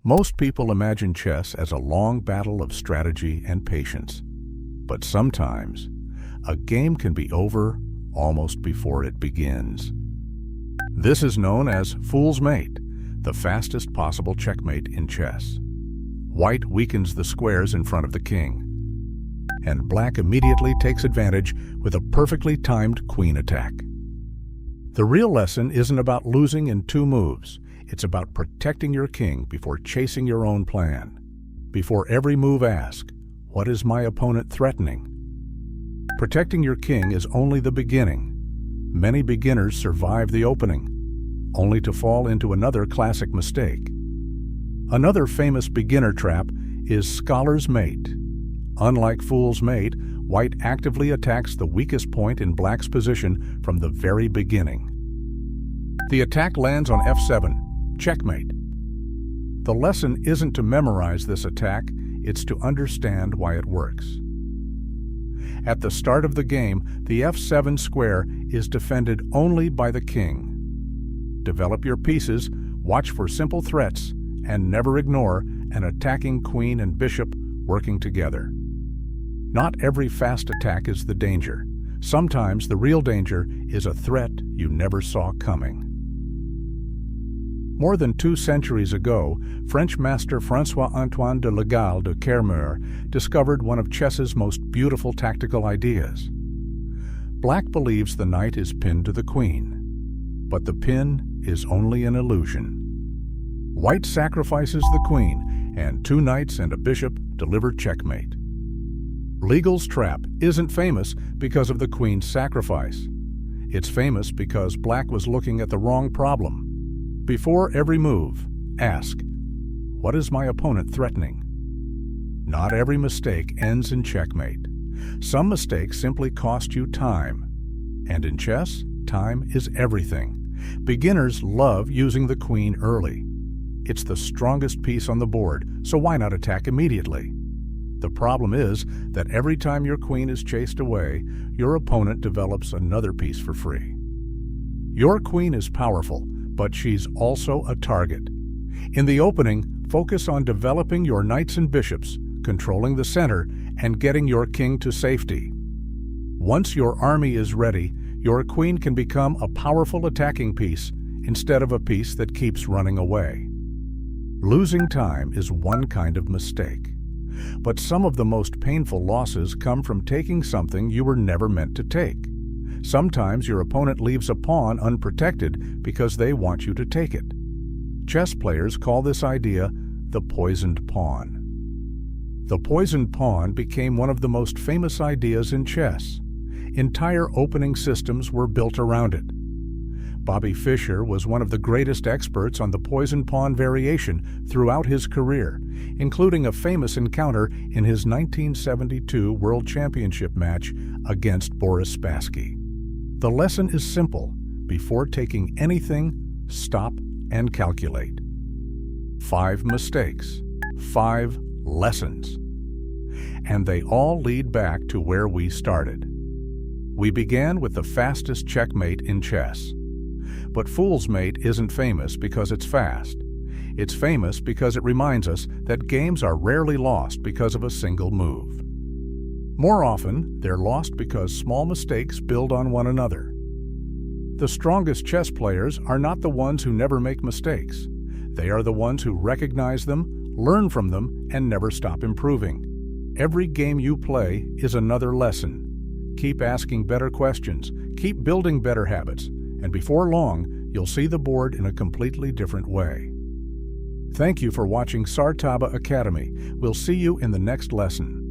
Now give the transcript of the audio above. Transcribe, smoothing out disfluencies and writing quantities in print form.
Most people imagine chess as a long battle of strategy and patience. But sometimes, a game can be over almost before it begins. This is known as fool's mate, the fastest possible checkmate in chess. White weakens the squares in front of the king, and black immediately takes advantage with a perfectly timed queen attack. The real lesson isn't about losing in 2 moves. It's about protecting your king before chasing your own plan. Before every move, ask, what is my opponent threatening? Protecting your king is only the beginning. Many beginners survive the opening, only to fall into another classic mistake. Another famous beginner trap is scholar's mate. Unlike fool's mate, white actively attacks the weakest point in black's position from the very beginning. The attack lands on f7, checkmate. The lesson isn't to memorize this attack, it's to understand why it works. At the start of the game, the f7 square is defended only by the king. Develop your pieces, watch for simple threats, and never ignore an attacking queen and bishop working together. Not every fast attack is the danger. Sometimes the real danger is a threat you never saw coming. More than 2 centuries ago, French master François-Antoine de Legall de Kermeur discovered one of chess's most beautiful tactical ideas. Black believes the knight is pinned to the queen, but the pin is only an illusion. White sacrifices the queen, and 2 knights and a bishop deliver checkmate. Legall's trap isn't famous because of the queen's sacrifice. It's famous because black was looking at the wrong problem. Before every move, ask, what is my opponent threatening? Not every mistake ends in checkmate. Some mistakes simply cost you time. And in chess, time is everything. Beginners love using the queen early. It's the strongest piece on the board, so why not attack immediately? The problem is that every time your queen is chased away, your opponent develops another piece for free. Your queen is powerful, but she's also a target. In the opening, focus on developing your knights and bishops, controlling the center, and getting your king to safety. Once your army is ready, your queen can become a powerful attacking piece instead of a piece that keeps running away. Losing time is one kind of mistake, but some of the most painful losses come from taking something you were never meant to take. Sometimes your opponent leaves a pawn unprotected because they want you to take it. Chess players call this idea the poisoned pawn. The poisoned pawn became one of the most famous ideas in chess. Entire opening systems were built around it. Bobby Fischer was one of the greatest experts on the poisoned pawn variation throughout his career, including a famous encounter in his 1972 World Championship match against Boris Spassky. The lesson is simple. Before taking anything, stop and calculate. 5 mistakes, 5 lessons. And they all lead back to where we started. We began with the fastest checkmate in chess. But fool's mate isn't famous because it's fast. It's famous because it reminds us that games are rarely lost because of a single move. More often, they're lost because small mistakes build on one another. The strongest chess players are not the ones who never make mistakes. They are the ones who recognize them, learn from them, and never stop improving. Every game you play is another lesson. Keep asking better questions, keep building better habits, and before long, you'll see the board in a completely different way. Thank you for watching Sartaba Academy. We'll see you in the next lesson.